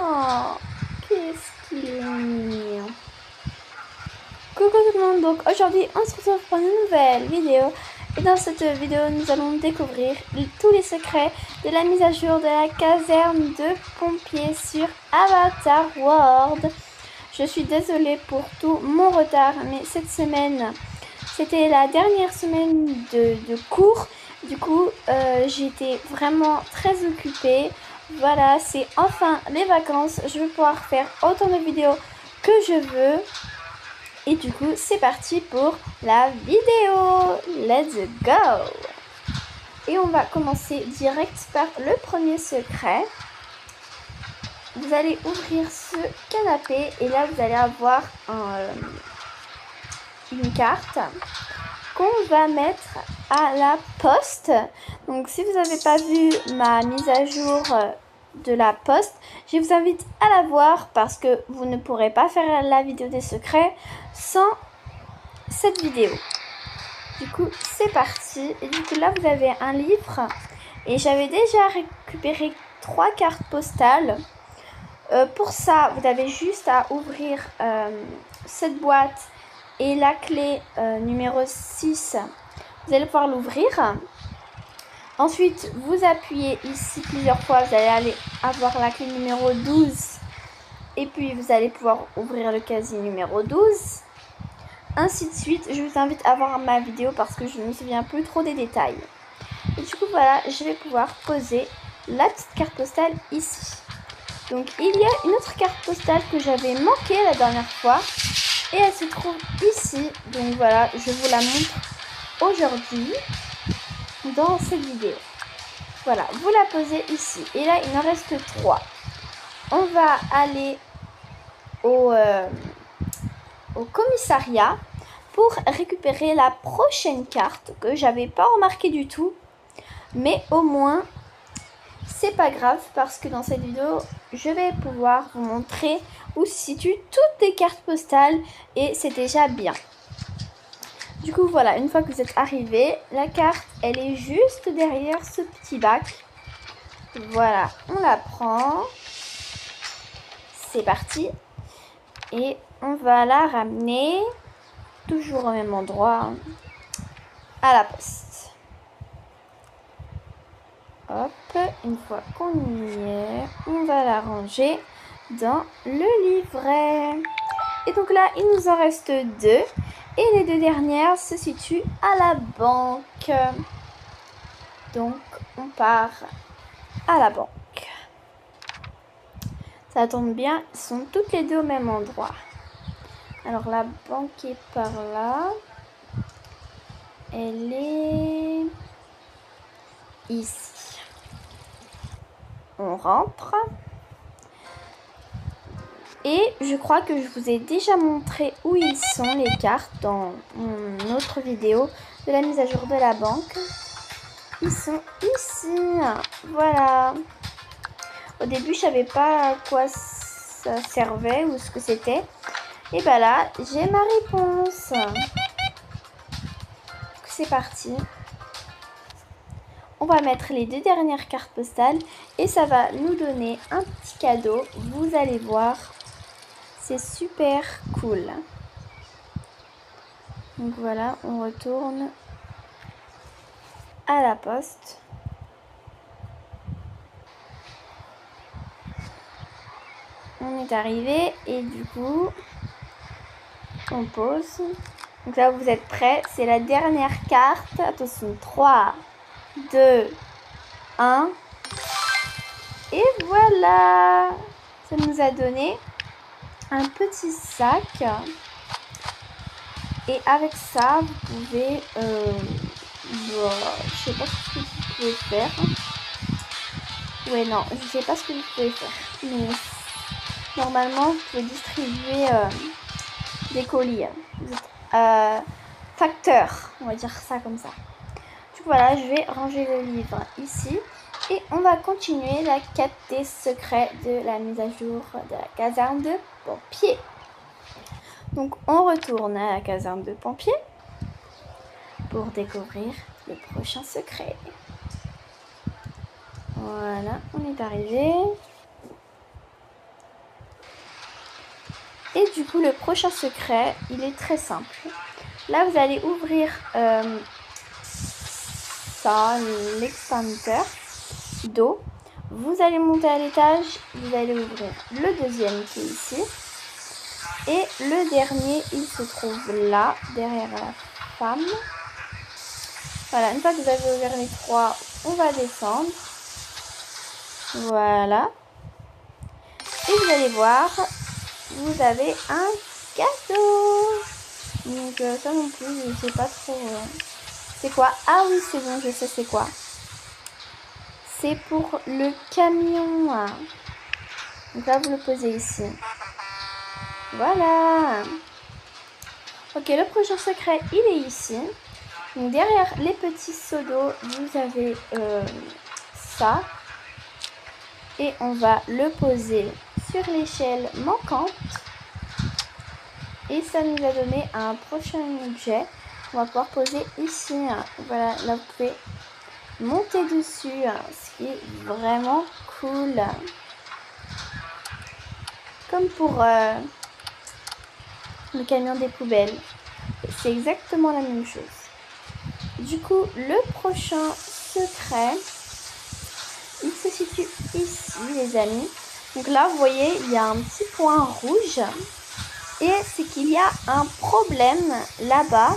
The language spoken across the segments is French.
Oh, qu'est-ce qu'il est mignon. Coucou tout le monde, donc aujourd'hui on se retrouve pour une nouvelle vidéo. Et dans cette vidéo nous allons découvrir tous les secrets de la mise à jour de la caserne de pompiers sur Avatar World. Je suis désolée pour tout mon retard, mais cette semaine c'était la dernière semaine de cours. Du coup j'étais vraiment très occupée. Voilà, c'est enfin les vacances, je vais pouvoir faire autant de vidéos que je veux. Et du coup, c'est parti pour la vidéo. Let's go! Et on va commencer direct par le premier secret. Vous allez ouvrir ce canapé et là, vous allez avoir une carte qu'on va mettre à la poste. Donc, si vous n'avez pas vu ma mise à jour de la poste, je vous invite à la voir parce que vous ne pourrez pas faire la vidéo des secrets sans cette vidéo. Du coup, c'est parti. Et du coup, là, vous avez un livre. Et j'avais déjà récupéré 3 cartes postales. Pour ça, vous avez juste à ouvrir cette boîte et la clé numéro 6. Vous allez pouvoir l'ouvrir. Ensuite, vous appuyez ici plusieurs fois. Vous allez avoir la clé numéro 12. Et puis, vous allez pouvoir ouvrir le casier numéro 12. Ainsi de suite. Je vous invite à voir ma vidéo parce que je ne me souviens plus trop des détails. Et du coup, voilà, je vais pouvoir poser la petite carte postale ici. Donc, il y a une autre carte postale que j'avais manquée la dernière fois. Et elle se trouve ici. Donc, voilà, je vous la montre aujourd'hui dans cette vidéo. Voilà, vous la posez ici. Et là, il en reste 3. On va aller au commissariat pour récupérer la prochaine carte que j'avais pas remarqué du tout. Mais au moins, c'est pas grave parce que dans cette vidéo, je vais pouvoir vous montrer où se situent toutes les cartes postales et c'est déjà bien. Du coup, voilà, une fois que vous êtes arrivé, la carte, elle est juste derrière ce petit bac. Voilà, on la prend. C'est parti. Et on va la ramener toujours au même endroit, à la poste. Hop, une fois qu'on y est, on va la ranger dans le livret. Et donc là, il nous en reste 2. Et les 2 dernières se situent à la banque. Donc, on part à la banque. Ça tombe bien, ils sont toutes les 2 au même endroit. Alors, la banque est par là. Elle est ici. On rentre. Et je crois que je vous ai déjà montré où ils sont, les cartes, dans mon autre vidéo de la mise à jour de la banque. Ils sont ici. Voilà. Au début, je savais pas à quoi ça servait ou ce que c'était. Et bah là, j'ai ma réponse. C'est parti. On va mettre les 2 dernières cartes postales et ça va nous donner un petit cadeau. Vous allez voir. C'est super cool. Donc voilà, on retourne à la poste. On est arrivé et du coup, on pose. Donc là, vous êtes prêts. C'est la dernière carte. Attention, 3, 2, 1. Et voilà. Ça nous a donné un petit sac. Et avec ça, vous pouvez... je sais pas ce que vous pouvez faire. Ouais, non, je sais pas ce que vous pouvez faire. Mais normalement, vous pouvez distribuer des colis. Facteur, on va dire ça comme ça. Du coup, voilà, je vais ranger le livre ici. Et on va continuer la quête des secrets de la mise à jour de la caserne de pompiers. Donc, on retourne à la caserne de pompiers pour découvrir le prochain secret. Voilà, on est arrivé. Et du coup, le prochain secret, il est très simple. Là, vous allez ouvrir ça, l'extincteur d'eau. Vous allez monter à l'étage, vous allez ouvrir le deuxième qui est ici. Et le dernier, il se trouve là, derrière la femme. Voilà, une fois que vous avez ouvert les trois, on va descendre. Voilà. Et vous allez voir, vous avez un cadeau. Donc ça non plus, je sais pas trop. C'est quoi? Ah oui, c'est bon, je sais c'est quoi. C'est pour le camion. Donc là, vous le posez ici. Voilà. Ok, le prochain secret, il est ici. Donc derrière les petits seaux d'eau, vous avez ça. Et on va le poser sur l'échelle manquante. Et ça nous a donné un prochain objet. On va pouvoir poser ici. Voilà, là vous pouvez monter dessus, ce qui est vraiment cool. Comme pour le camion des poubelles. C'est exactement la même chose. Du coup, le prochain secret, il se situe ici, les amis. Donc là, vous voyez, il y a un petit point rouge. Et c'est qu'il y a un problème là-bas.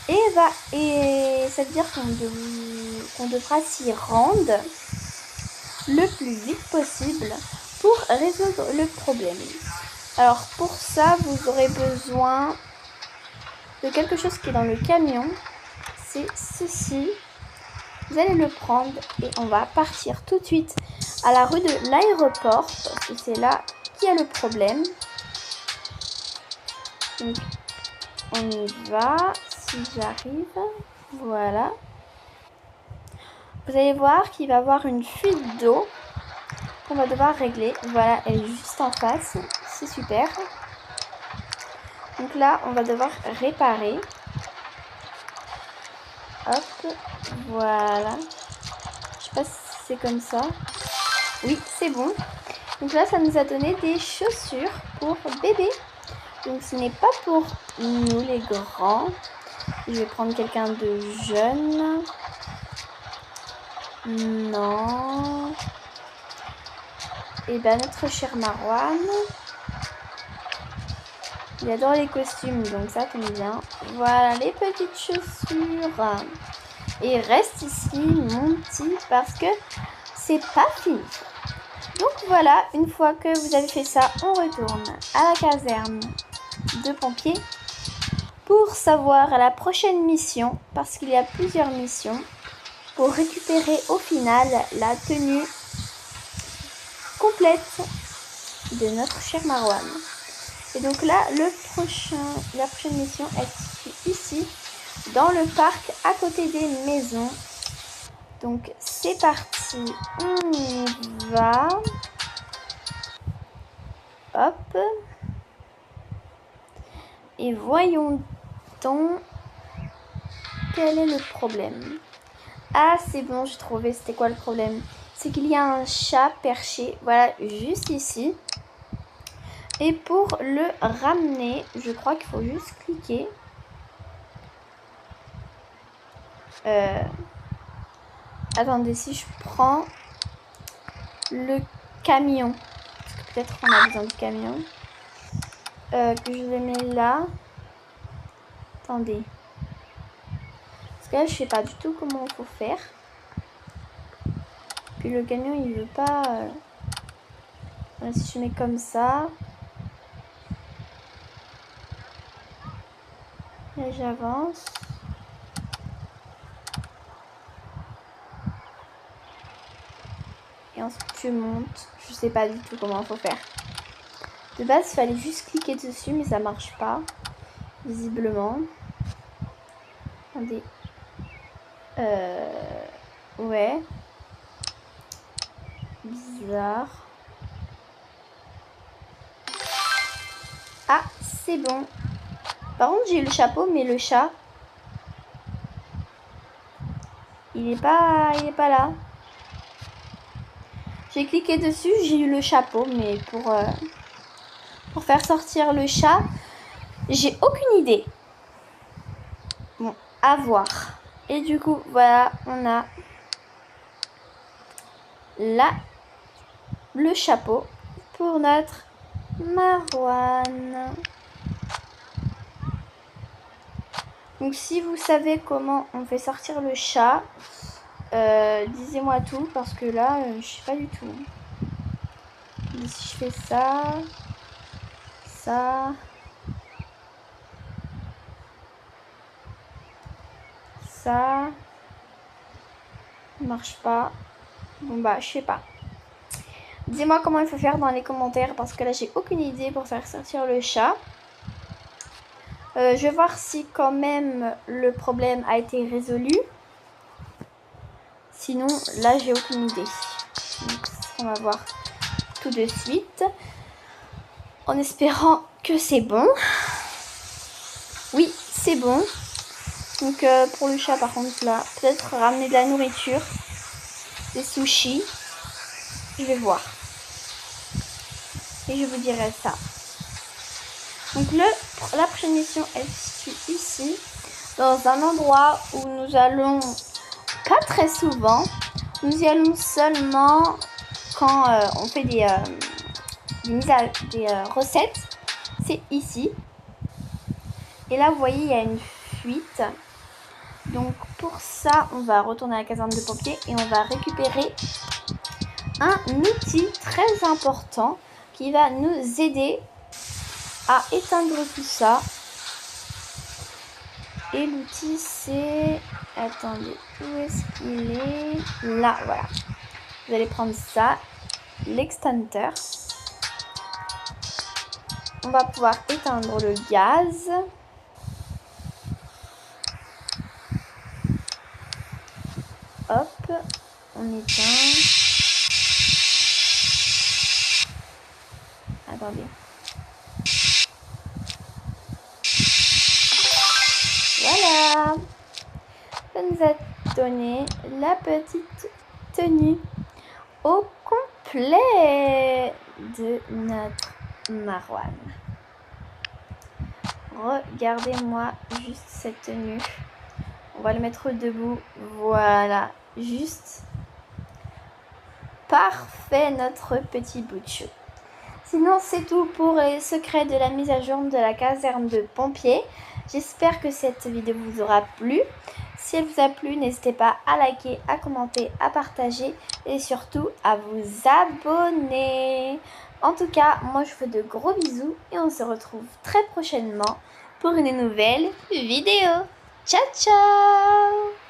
Et ça veut dire qu'on devra s'y rendre le plus vite possible pour résoudre le problème. Alors pour ça, vous aurez besoin de quelque chose qui est dans le camion. C'est ceci. Vous allez le prendre et on va partir tout de suite à la rue de l'aéroport parce que c'est là qu'il y a le problème. Donc on y va, si j'arrive. Voilà. Vous allez voir qu'il va y avoir une fuite d'eau qu'on va devoir régler. Voilà, elle est juste en face. C'est super. Donc là, on va devoir réparer. Hop, voilà. Je sais pas si c'est comme ça. Oui, c'est bon. Donc là, ça nous a donné des chaussures pour bébé. Donc ce n'est pas pour nous les grands. Je vais prendre quelqu'un de jeune. Non. Et bien notre cher Marwan. Il adore les costumes, donc ça tombe bien. Voilà les petites chaussures. Et reste ici mon petit parce que c'est pas fini. Donc voilà, une fois que vous avez fait ça, on retourne à la caserne de pompiers pour savoir la prochaine mission, parce qu'il y a plusieurs missions, pour récupérer au final la tenue complète de notre cher Marwan. Et donc là, la prochaine mission est ici, dans le parc, à côté des maisons. Donc c'est parti, on y va. Hop. Et voyons donc quel est le problème. Ah, c'est bon, j'ai trouvé. C'était quoi le problème? C'est qu'il y a un chat perché, voilà, juste ici. Et pour le ramener, je crois qu'il faut juste cliquer. Attendez, si je prends le camion, parce que peut-être qu'on a besoin de camion, que je le mets là. Attendez. Parce que là, je sais pas du tout comment il faut faire. Puis le camion, il veut pas... Si je mets comme ça... Là, j'avance. Et ensuite, je monte. Je sais pas du tout comment il faut faire. De base, il fallait juste cliquer dessus, mais ça marche pas. Visiblement. Attendez. Ouais. Bizarre. Ah, c'est bon. Par contre, j'ai eu le chapeau, mais le chat... Il est pas là. J'ai cliqué dessus, j'ai eu le chapeau, mais pour pour faire sortir le chat, j'ai aucune idée. Bon, à voir. Et du coup, voilà, on a là le chapeau pour notre Marouane. Donc si vous savez comment on fait sortir le chat, disez-moi tout parce que là, je sais pas du tout. Et si je fais ça, ça, ça, marche pas. Bon bah, je sais pas. Dis-moi comment il faut faire dans les commentaires parce que là, j'ai aucune idée pour faire sortir le chat. Je vais voir si quand même le problème a été résolu. Sinon, là, j'ai aucune idée. Donc, on va voir tout de suite. En espérant que c'est bon. Oui, c'est bon. Donc, pour le chat, par contre, là, peut-être ramener de la nourriture. Des sushis. Je vais voir. Et je vous dirai ça. Donc, la prochaine mission, elle se situe ici. Dans un endroit où nous allons pas très souvent. Nous y allons seulement quand on fait des recettes. C'est ici. Et là, vous voyez, il y a une fuite. Donc, pour ça, on va retourner à la caserne de pompiers et on va récupérer un outil très important qui va nous aider à éteindre tout ça. Et l'outil, c'est... Attendez, où est-ce qu'il est? Là, voilà. Vous allez prendre ça, l'extincteur. On va pouvoir éteindre le gaz. Hop, on éteint. Attendez. Voilà. Ça nous a donné la petite tenue au complet de notre Marouane. Regardez-moi juste cette tenue. On va le mettre debout. Voilà. Juste parfait notre petit bout de chou. Sinon, c'est tout pour les secrets de la mise à jour de la caserne de pompiers. J'espère que cette vidéo vous aura plu. Si elle vous a plu, n'hésitez pas à liker, à commenter, à partager et surtout à vous abonner. En tout cas, moi je vous fais de gros bisous et on se retrouve très prochainement pour une nouvelle vidéo. Ciao ciao!